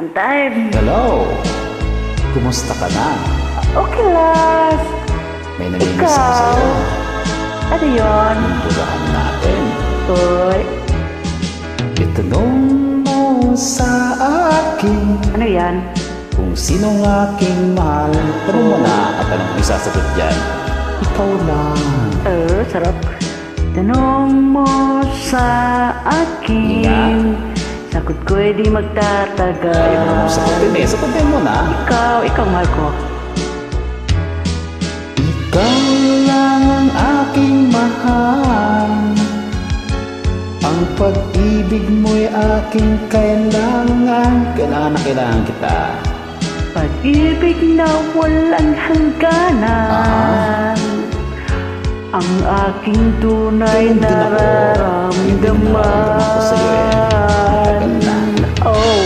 Antay. Hello! Kumusta ka na? Okay lang. May namimiss ako sa'yo. Ano yun? Bulahan natin. Uy. Itanong mo sa akin Ano yan? kung sinong aking mahal. Tanong mo na at anong isasagot dyan. Ikaw lang. Sarap. Tanong mo sa akin. Sagot ko'y di magtatagal. Ayaw mo namang sagutin eh. Sagutin mo na. Ikaw mahal ko. Ikaw lang ang aking mahal. Ang pag-ibig mo'y aking kailangan. Kailangan na kailangan kita. Pag-ibig na walang hangganan. Ang aking tunay Ganun din ako. Yun din ang nararamdaman ko sa'yo eh. Matagal na. Oh.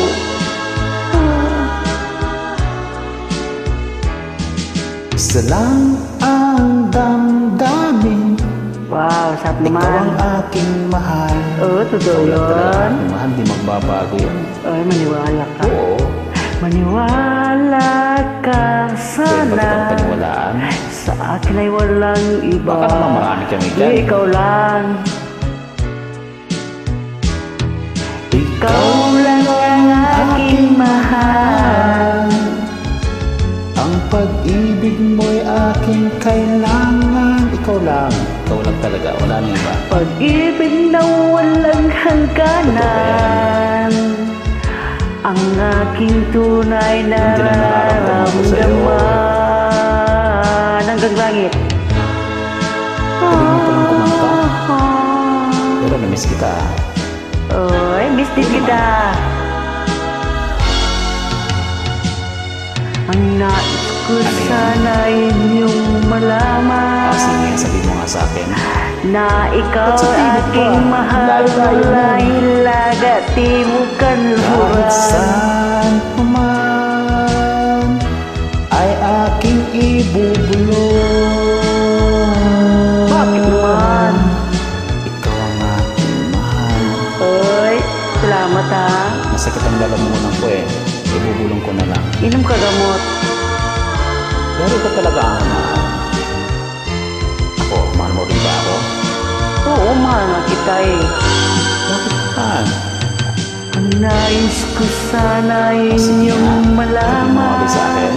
Isa lang ang damdamin. Wow, sarap Ikaw ang naman. aking mahal. Oo, totoo Ikaw lang talaga yun. aking mahal. Di magbabago yun. Ay, maniwala ka. Oo. Maniwala ka Pwede ba sana. kitang paniwalaan? Sa akin ay walang iba. Baka naman marami kami dyan. Di, ikaw lang. Ikaw lang ang aking mahal. Ang pag-ibig mo'y aking kailangan. Ikaw lang. Ikaw lang talaga. Wala nang iba. Pag-ibig na walang hangganan. Ang aking tunay na Hindi na nararamdaman ko sa'yo. nararamdaman. Hanggang langit. Galing mo palang kumanta. Pero namiss kita. Oy, miss din kita. Ang nais ko Ano yun? sana inyong malaman Sige, sabi mo nga sa akin. na ikaw Ba't sa ay tinig aking pa? mahal. Layo-layo mo. Walay lagat, di mo Kahit kanluran. saan pa man ay aking ibubulong. Bakit naman? Ikaw ang aking mahal. Oy, salamat ha. Masakit ang lalamunan ko eh. Ibubulong ko na lang. Inom ka gamot. Pero ito talaga ang mahal. Ako, mahal mo rin ba ako? Oo, mahal na kita eh. Bakit mahal? Ang nais ko sana Sige inyong nga. malaman Sabi sa akin.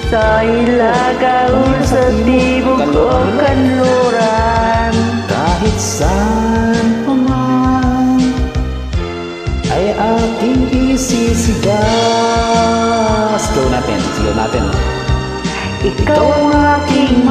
sa ilaga o sa tibok o kanluran. Kahit saan pa man ay aking isisigas. Sigaw natin, sigaw natin. Ikaw ang aking